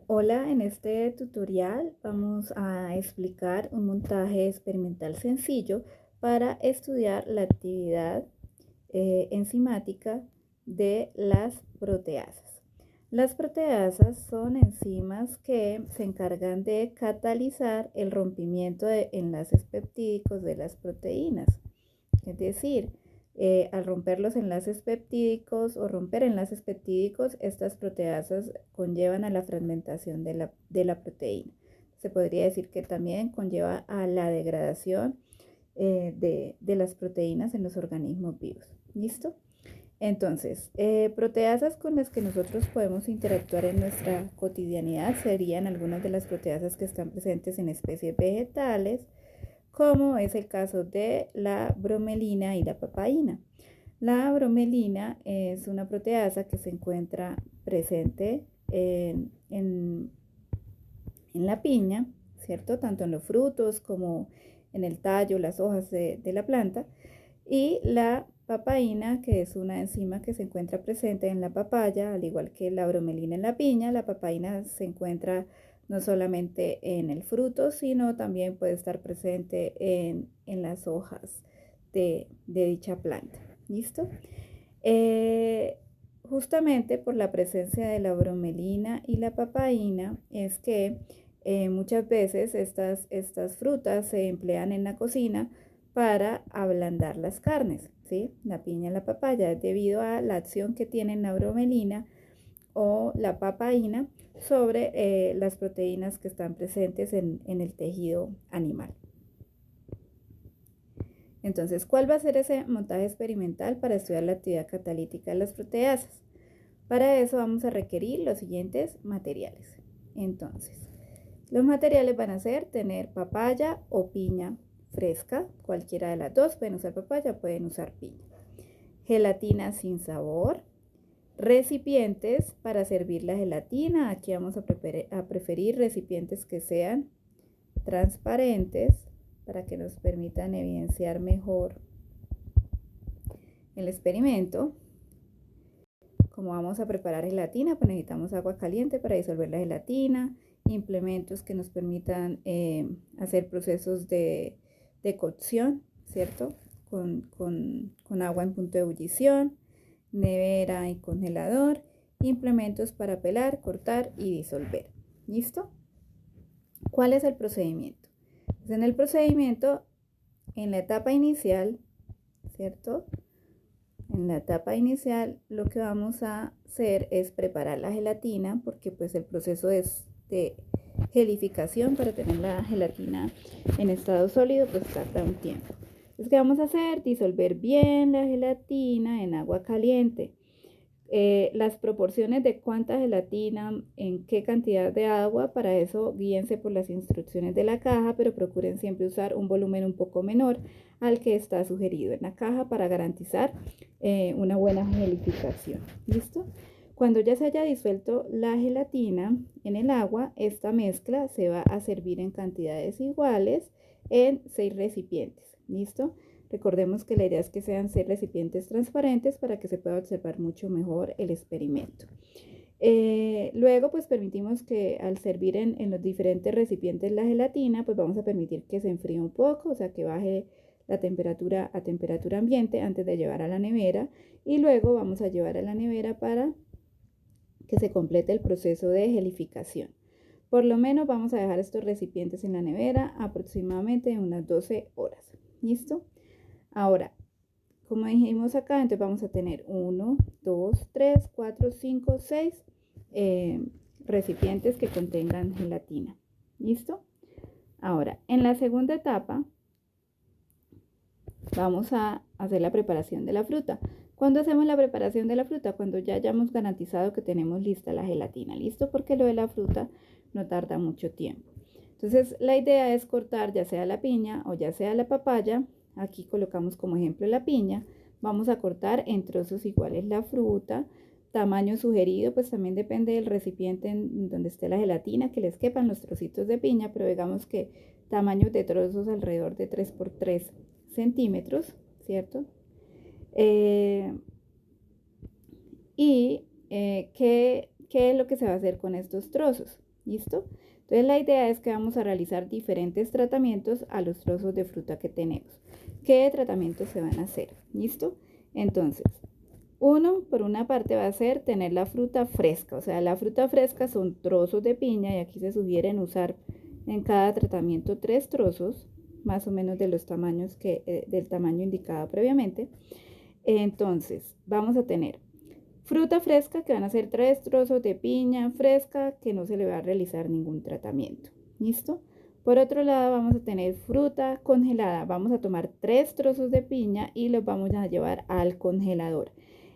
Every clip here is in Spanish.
Hola, en este tutorial vamos a explicar un montaje experimental sencillo para estudiar la actividad enzimática de las proteasas. Las proteasas son enzimas que se encargan de catalizar el rompimiento de enlaces peptídicos de las proteínas. Es decir, al romper los enlaces peptídicos o romper enlaces peptídicos, estas proteasas conllevan a la fragmentación de la proteína. Se podría decir que también conlleva a la degradación de las proteínas en los organismos vivos. ¿Listo? Entonces, proteasas con las que nosotros podemos interactuar en nuestra cotidianidad serían algunas de las proteasas que están presentes en especies vegetales, como es el caso de la bromelina y la papaína. La bromelina es una proteasa que se encuentra presente en la piña, ¿cierto? Tanto en los frutos como en el tallo, las hojas de la planta. Y la papaína, que es una enzima que se encuentra presente en la papaya, al igual que la bromelina en la piña. La papaína se encuentra no solamente en el fruto, sino también puede estar presente en las hojas de dicha planta. ¿Listo? Justamente por la presencia de la bromelina y la papaína es que muchas veces estas frutas se emplean en la cocina para ablandar las carnes, ¿sí? La piña y la papaya, debido a la acción que tienen la bromelina o la papaína sobre las proteínas que están presentes en el tejido animal. Entonces, ¿cuál va a ser ese montaje experimental para estudiar la actividad catalítica de las proteasas? Para eso vamos a requerir los siguientes materiales. Entonces, los materiales van a ser tener papaya o piña fresca, cualquiera de las dos, pueden usar papaya, pueden usar piña. Gelatina sin sabor, recipientes para servir la gelatina. Aquí vamos a preferir recipientes que sean transparentes para que nos permitan evidenciar mejor el experimento. Como vamos a preparar gelatina, pues necesitamos agua caliente para disolver la gelatina, implementos que nos permitan hacer procesos de cocción, ¿cierto? Con agua en punto de ebullición, nevera y congelador, implementos para pelar, cortar y disolver. ¿Listo? ¿Cuál es el procedimiento? Pues en el procedimiento, en la etapa inicial, ¿cierto? En la etapa inicial lo que vamos a hacer es preparar la gelatina, porque pues el proceso es de gelificación. Para tener la gelatina en estado sólido pues tarda un tiempo. Entonces, ¿qué vamos a hacer? Disolver bien la gelatina en agua caliente. Las proporciones de cuánta gelatina, en qué cantidad de agua, para eso guíense por las instrucciones de la caja, pero procuren siempre usar un volumen un poco menor al que está sugerido en la caja para garantizar una buena gelificación. ¿Listo? Cuando ya se haya disuelto la gelatina en el agua, esta mezcla se va a servir en cantidades iguales en 6 recipientes. ¿Listo? Recordemos que la idea es que sean 6 recipientes transparentes para que se pueda observar mucho mejor el experimento. Luego, pues permitimos que al servir en los diferentes recipientes la gelatina, pues vamos a permitir que se enfríe un poco, o sea, que baje la temperatura a temperatura ambiente antes de llevar a la nevera. Y luego vamos a llevar a la nevera para que se complete el proceso de gelificación. Por lo menos vamos a dejar estos recipientes en la nevera aproximadamente unas 12 horas. ¿Listo? Ahora, como dijimos acá, entonces vamos a tener 1, 2, 3, 4, 5, 6 recipientes que contengan gelatina. ¿Listo? Ahora, en la segunda etapa, vamos a hacer la preparación de la fruta. ¿Cuándo hacemos la preparación de la fruta? Cuando ya hayamos garantizado que tenemos lista la gelatina. ¿Listo? Porque lo de la fruta no tarda mucho tiempo. Entonces, la idea es cortar ya sea la piña o ya sea la papaya. Aquí colocamos como ejemplo la piña. Vamos a cortar en trozos iguales la fruta. Tamaño sugerido, pues también depende del recipiente en donde esté la gelatina, que les quepan los trocitos de piña, pero digamos que tamaños de trozos alrededor de 3 por 3 centímetros, ¿cierto? ¿Qué es lo que se va a hacer con estos trozos? ¿listo? Entonces la idea es que vamos a realizar diferentes tratamientos a los trozos de fruta que tenemos. ¿Qué tratamientos se van a hacer? ¿Listo? Entonces, uno, por una parte, va a ser tener la fruta fresca. O sea, la fruta fresca son trozos de piña y aquí se sugieren usar en cada tratamiento 3 trozos, más o menos de los tamaños del tamaño indicado previamente. Entonces, vamos a tener fruta fresca, que van a ser 3 trozos de piña fresca, que no se le va a realizar ningún tratamiento. ¿Listo? Por otro lado, vamos a tener fruta congelada. Vamos a tomar 3 trozos de piña y los vamos a llevar al congelador.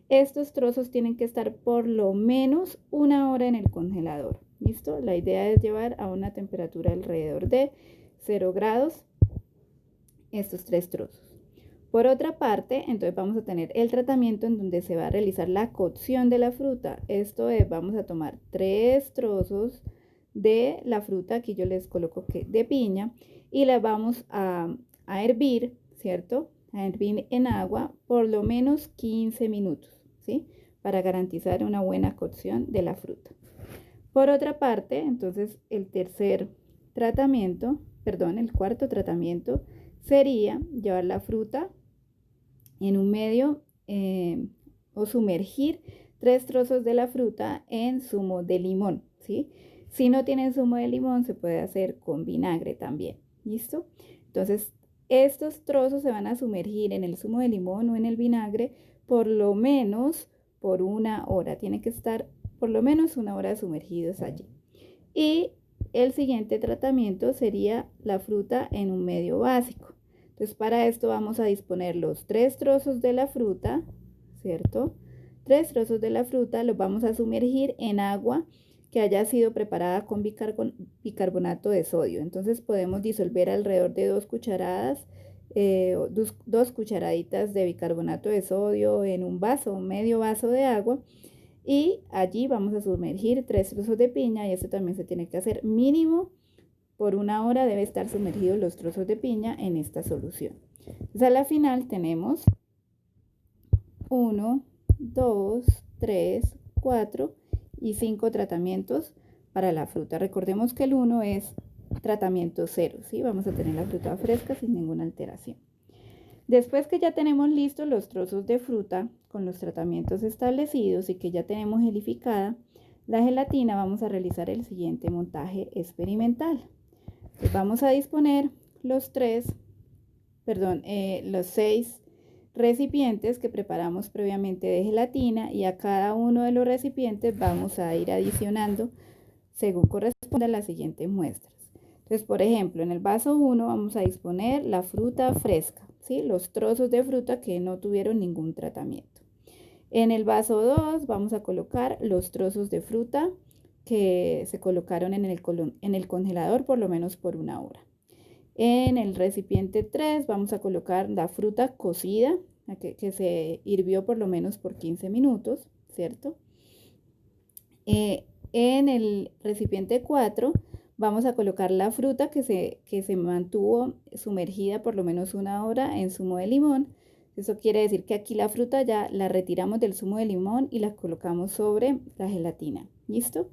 Estos trozos tienen que estar por lo menos 1 hora en el congelador. ¿Listo? La idea es llevar a una temperatura alrededor de 0 grados estos 3 trozos. Por otra parte, entonces vamos a tener el tratamiento en donde se va a realizar la cocción de la fruta. Esto es, vamos a tomar 3 trozos de la fruta, aquí yo les coloco que de piña, y la vamos a hervir, ¿cierto? A hervir en agua por lo menos 15 minutos, ¿sí? Para garantizar una buena cocción de la fruta. Por otra parte, entonces el cuarto tratamiento sería llevar la fruta en un medio o sumergir 3 trozos de la fruta en zumo de limón, ¿sí? Si no tienen zumo de limón, se puede hacer con vinagre también, ¿listo? Entonces, estos trozos se van a sumergir en el zumo de limón o en el vinagre por lo menos por 1 hora. Tiene que estar por lo menos 1 hora sumergidos allí. Y el siguiente tratamiento sería la fruta en un medio básico. Entonces, para esto vamos a disponer los 3 trozos de la fruta, ¿cierto? 3 trozos de la fruta los vamos a sumergir en agua que haya sido preparada con bicarbonato de sodio. Entonces, podemos disolver alrededor de 2 cucharadas, 2 cucharaditas de bicarbonato de sodio en un vaso, medio vaso de agua. Y allí vamos a sumergir 3 trozos de piña y esto también se tiene que hacer mínimo por 1 hora. Debe estar sumergidos los trozos de piña en esta solución. Entonces a la final tenemos 1, 2, 3, 4 y 5 tratamientos para la fruta. Recordemos que el 1 es tratamiento 0, ¿sí? Vamos a tener la fruta fresca sin ninguna alteración. Después que ya tenemos listos los trozos de fruta con los tratamientos establecidos y que ya tenemos gelificada la gelatina, vamos a realizar el siguiente montaje experimental. Entonces vamos a disponer los 6 recipientes que preparamos previamente de gelatina y a cada uno de los recipientes vamos a ir adicionando según corresponda las siguientes muestras. Entonces, por ejemplo, en el vaso 1 vamos a disponer la fruta fresca, ¿sí? Los trozos de fruta que no tuvieron ningún tratamiento. En el vaso 2 vamos a colocar los trozos de fruta que se colocaron en el congelador por lo menos por 1 hora. En el recipiente 3 vamos a colocar la fruta cocida que se hirvió por lo menos por 15 minutos, ¿cierto? En el recipiente 4 vamos a colocar la fruta que se mantuvo sumergida por lo menos 1 hora en zumo de limón. Eso quiere decir que aquí la fruta ya la retiramos del zumo de limón y la colocamos sobre la gelatina. ¿Listo?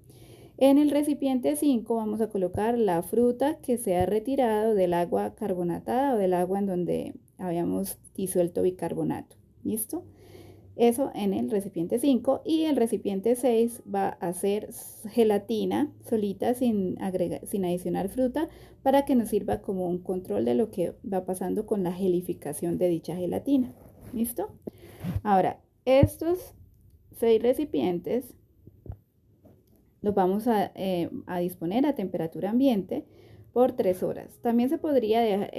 En el recipiente 5 vamos a colocar la fruta que se ha retirado del agua carbonatada o del agua en donde habíamos disuelto bicarbonato. ¿Listo? Eso en el recipiente 5 y el recipiente 6 va a ser gelatina solita sin adicionar fruta para que nos sirva como un control de lo que va pasando con la gelificación de dicha gelatina. ¿Listo? Ahora, estos 6 recipientes los vamos a disponer a temperatura ambiente por 3 horas. También se podría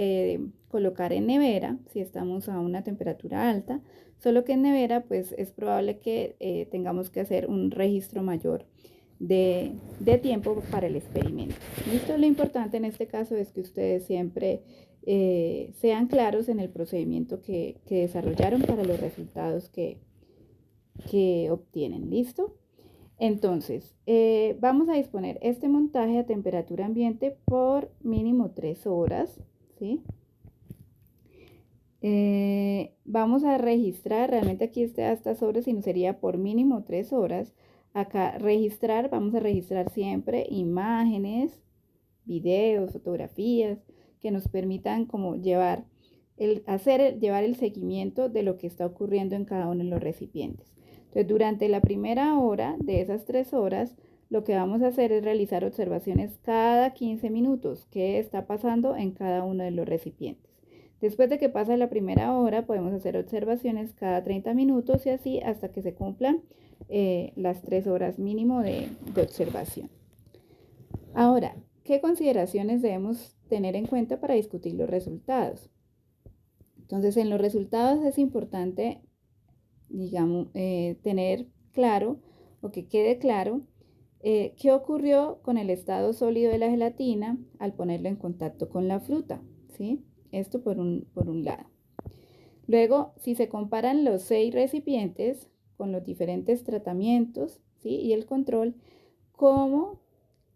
colocar en nevera si estamos a una temperatura alta, solo que en nevera pues es probable que tengamos que hacer un registro mayor de tiempo para el experimento. ¿Listo? Lo importante en este caso es que ustedes siempre sean claros en el procedimiento que desarrollaron para los resultados que obtienen. ¿Listo? Entonces, vamos a disponer este montaje a temperatura ambiente por mínimo 3 horas, ¿sí? Vamos a registrar, realmente aquí está hasta sobre, si no sería por mínimo 3 horas, acá registrar, vamos a registrar siempre imágenes, videos, fotografías que nos permitan como llevar el seguimiento de lo que está ocurriendo en cada uno de los recipientes. Entonces, durante la primera hora de esas 3 horas, lo que vamos a hacer es realizar observaciones cada 15 minutos, qué está pasando en cada uno de los recipientes. Después de que pasa la primera hora, podemos hacer observaciones cada 30 minutos y así hasta que se cumplan las 3 horas mínimo de observación. Ahora, ¿qué consideraciones debemos tener en cuenta para discutir los resultados? Entonces, en los resultados es importante, digamos, tener claro o que quede claro qué ocurrió con el estado sólido de la gelatina al ponerlo en contacto con la fruta, ¿sí? Esto por un lado. Luego, si se comparan los 6 recipientes con los diferentes tratamientos, ¿sí? Y el control, ¿cómo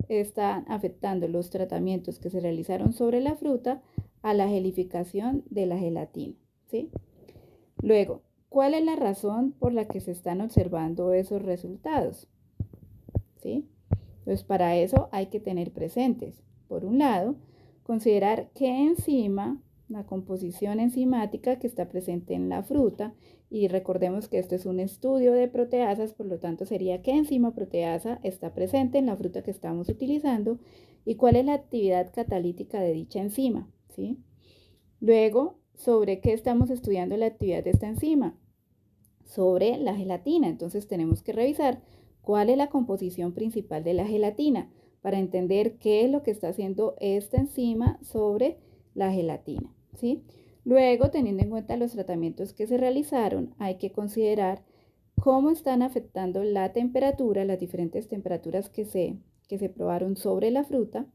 están afectando los tratamientos que se realizaron sobre la fruta a la gelificación de la gelatina, ¿sí? Luego, ¿cuál es la razón por la que se están observando esos resultados? ¿Sí? Pues para eso hay que tener presentes, por un lado, considerar qué enzima, la composición enzimática que está presente en la fruta, y recordemos que esto es un estudio de proteasas, por lo tanto sería qué enzima proteasa está presente en la fruta que estamos utilizando y cuál es la actividad catalítica de dicha enzima, ¿sí? Luego, ¿sobre qué estamos estudiando la actividad de esta enzima? Sobre la gelatina, entonces tenemos que revisar cuál es la composición principal de la gelatina para entender qué es lo que está haciendo esta enzima sobre la gelatina, ¿sí? Luego, teniendo en cuenta los tratamientos que se realizaron, hay que considerar cómo están afectando la temperatura, las diferentes temperaturas que se probaron sobre la fruta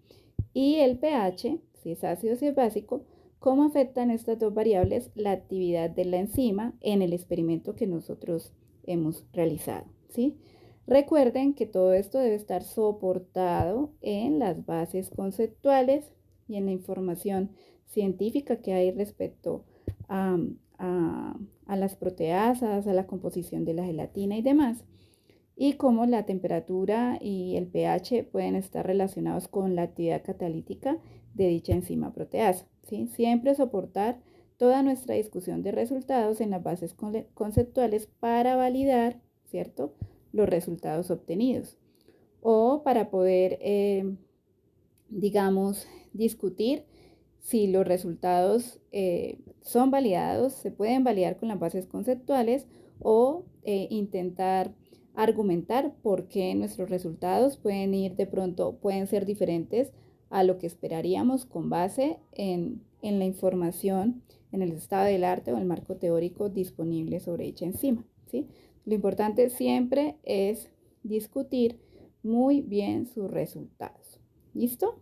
y el pH, si es ácido o si es básico, cómo afectan estas dos variables la actividad de la enzima en el experimento que nosotros hemos realizado, ¿sí? Recuerden que todo esto debe estar soportado en las bases conceptuales y en la información científica que hay respecto a las proteasas, a la composición de la gelatina y demás, y cómo la temperatura y el pH pueden estar relacionados con la actividad catalítica de dicha enzima proteasa, ¿sí? Siempre soportar toda nuestra discusión de resultados en las bases conceptuales para validar, ¿cierto?, los resultados obtenidos o para poder, digamos, discutir si los resultados son validados, se pueden validar con las bases conceptuales o intentar argumentar por qué nuestros resultados pueden ser diferentes a lo que esperaríamos con base en la información, en el estado del arte o el marco teórico disponible sobre dicha enzima, ¿sí? Lo importante siempre es discutir muy bien sus resultados. ¿Listo?